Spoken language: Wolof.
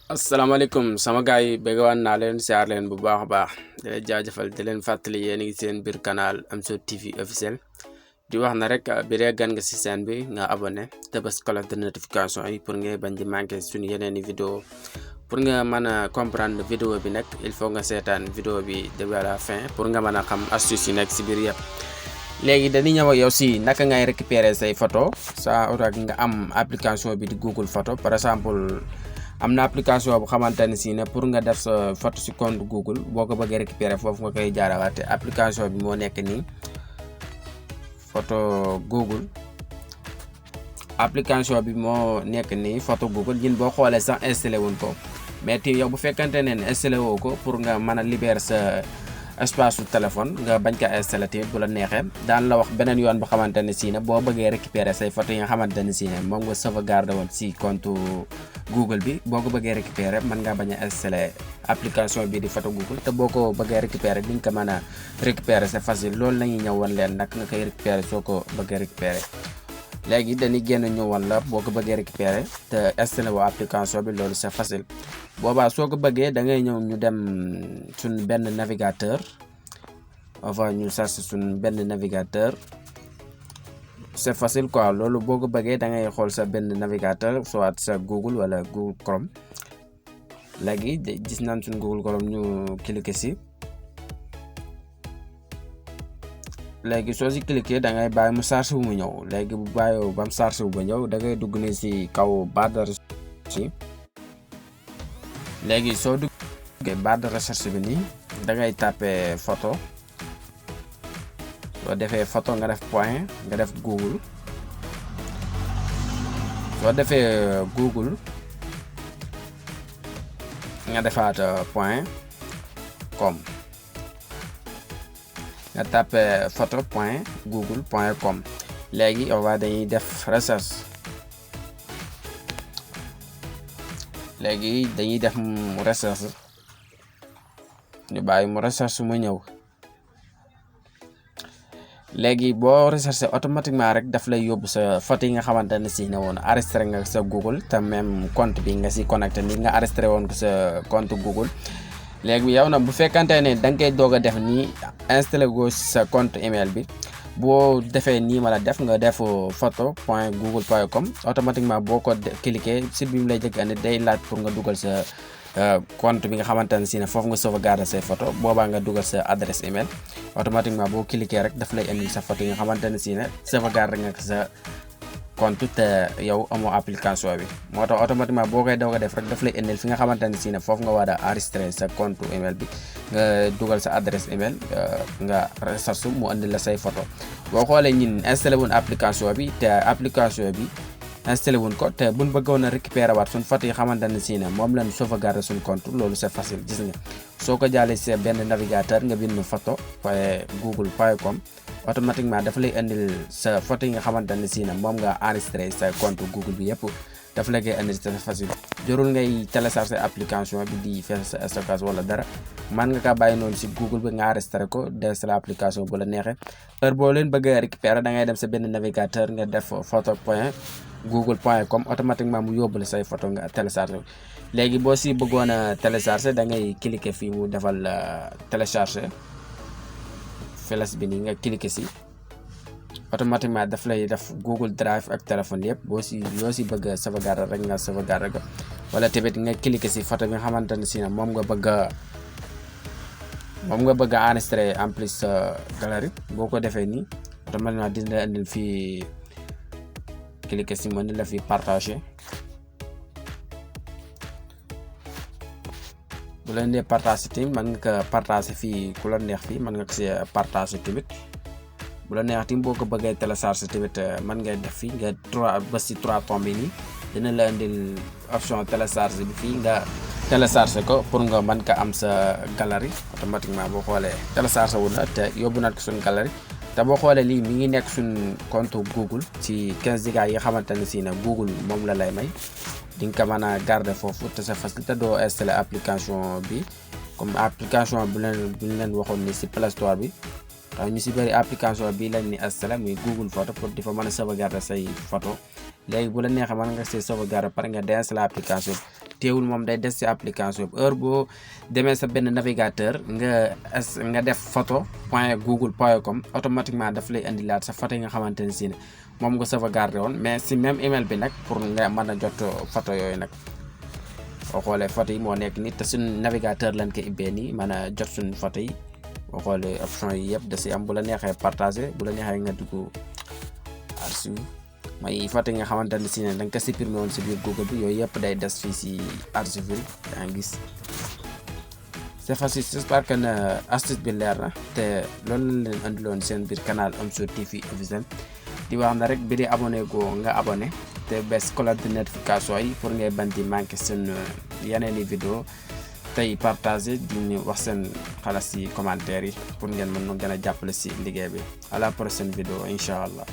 asalaamaaleykum sama gars yi bëggawaan naa leen siyaar leen bu baax a baax di leen jaajëfal di leen fàttali yéen a ngi seen biir canal Amzo TV officiel di wax na rek bi dee gan nga si chaîne bi nga abonné te bës cloche de notification yi pour nga bañ di manqué suñu yeneen i vidéo pour nga mën a comprendre vidéo bi nag il faut nga seetaan vidéo bi début à la fin pour nga mën a xam astuce yi nekk si biir yëpp. léegi dañuy ñëw ak yow si naka ngay récupérer say photo saa rek nga am application bi di Google photo par exemple. am na application bu xamante ne si ne pour nga def sa photo si compte Google boo ko bëggee récupérer foofu nga koy jaarawaate application bi moo nekk nii photo Google application bi moo nekk nii photo Google ñun boo xoolee sax installé wuñ ko mais yow bu fekkante ne installé woo ko pour nga mën a libérer sa espace su téléphone nga bañ ko installé tamit bu la neexee daan la wax beneen yoon bu xamante ne si ne boo bëggee récupérer say photo yi nga xamante ne si ne moom nga sauvegarder woon si compte Google bi boo ko bëggee récupérer mën ngaa bañ a installé application bii di photo Google te boo ko bëggee récupérer di nga ko mën a récupérer c'est facile loolu la ñuy ñëw woon leen nag nga koy récupérer soo ko bëggee récupérer léegi dañuy génn ñëw woon la boo ko bëggee récupérer te installé woo application bi loolu c'est facile boobaa soo ko bëggee da ngay ñëw ñu dem suñ benn navigateur enfin ñu cherche suñ benn navigateur c'est facile quoi loolu boo ko bëggee da ngay xool sa benn navigateur soit sa Google wala Google Chrome léegi gis nañ suñ Google Chrome ñu cliquer si léegi soo si cliquer da ngay bàyyi mu chargé wu mu ñëw léegi bu bàyyoo ba mu chargé wu ba ñëw da ngay dugg ni si kaw barre de recherche léegi soo duggee barre de recherche bi nii da ngay tapé photo soo defee photo nga def point nga def Google soo defee Google nga defaat point com nga tapé photo point google point com léegi on va dañuy def recherche léegi dañuy def recherche ñu bàyyi mu recherche mu ñëw léegi boo recherché automatiquement rek daf lay yóbbu sa photo yi nga xamante ne si ne woon enregistré nga sa Google te même compte bi nga si connecté ni nga enregistré woon ko sa compte Google léegi yow nag bu fekkante ne da nga koy doog a def nii installé go sa compte email bi boo defee nii ma la def nga def photo point google point com automatiquement boo ko cliqué site bi mu lay jëkk andi day laaj pour nga dugal sa compte bi nga xamante ne si ne foofu nga sauvegarder say photo boobaa nga dugal sa adresse email automatiquement boo cliqué rek daf lay indi sa photo yi nga xamante ne si ne sauvegarder nga sa compte te yow amoo application bi moo tax automatiquement boo koy doog a def rek daf lay indil fi nga xamante ne si ne foofu nga war a enregistrer sa compte email bi nga dugal sa adresse email nga recherche mu indil la say photo boo xoolee ñun installé woon application bi te application bi installé wuñ ko te buñ bëggoon a récupérer waat suñ photo yi xamante ne si ne moom lañ sauvegarder suñ compte loolu c'est facile gis nga soo ko jàllee si benn navigateur nga bind photo point google point com automatiquement dafa lay indil sa photo yi nga xamante ne si ne moom nga enregistré sa compte Google bi yëpp dafa la koy indil c'est facile jarul ngay télécharger application bi di faire sa stockage wala dara man nga kaa bàyyi noonu si Google bi nga enregistré ko des la application bu la neexee heure boo leen bëgg a récupérer da ngay dem sa benn navigateur nga def photo point google point com automatiquement mu yóbbu la say photo nga télécharger léegi boo si bëggoon a télécharger da ngay cliquer fii mu defal télécharger flash bi nii nga cliquer si automatiquement daf lay def Google Drive ak téléphone yëpp yoo si bëgg a sauvegarder rek nga sauvegarder ko wala tamit nga cliquer si photo bi nga xamante ne si ne moom nga bëgg a enregistrer en plus galerie boo ko defee nii automatiquement dina la indil fii cliquer si mën la fi partager bu leen dee partager tamit mën nga ko partager fii ku la neex fii mën nga ko si partager tamit bu la neex tamit boo ko bëggee télécharger tamit mën ngay def fii nga ba si 3 tombes yi nii dina la indil option télécharger bi fii nga télécharger ko pour nga mën ko am sa galerie automatiquement boo xoolee télécharger wu na te yóbbu naat ko suñ galerie te boo xoolee lii mi ngi nekk suñ compte Google ci 15 giga yi nga xamante ne si ne Google moom la lay may di nga ko mën a garder foofu te c'est facile te doo installer application bi comme application bu leen waxoon ni si Play Store bi tax ñu si bëri application bii lañ ni installé muy Google photo pour di fa mën a sauvegarder say photo léegi bu la neexee mën nga see sauvegarder pare nga déinstaller application teewul moom day des ci application bi heure boo demee sa benn navigateur nga def photo point google point com automatiquement daf lay indilaat sa photo yi nga xamante ne si ne moom nga sauvegarder woon mais si même email bi nag pour nga mën a jot photo yooyu nag boo xoolee photo yi moo nekk nii te suñ navigateur lañ ko ibbee nii mën a jot suñ photo yi boo xoolee option yi yëpp da si am bu la neexee partager bu la neexee nga dugg archive may photo yi nga xamante ne si ne da nga ko supprimer woon si biir Google bi yooyu yëpp day des fii si archive bi yaa ngi gis c'est facile. J'espère que astuce bi leer na te loolu lañ leen andiloon seen biir canal Omzo TV officiel di wax na rek bi di abonné goo nga abonné te bes cloche de notification yi pour ngay bañ di manqué seen yeneen i vidéo tey partagé di ñu wax seen xalaat si commentaire yi pour ngeen mën nu gën a jàppale si liggéey bi à la prochaine vidéo incha allah.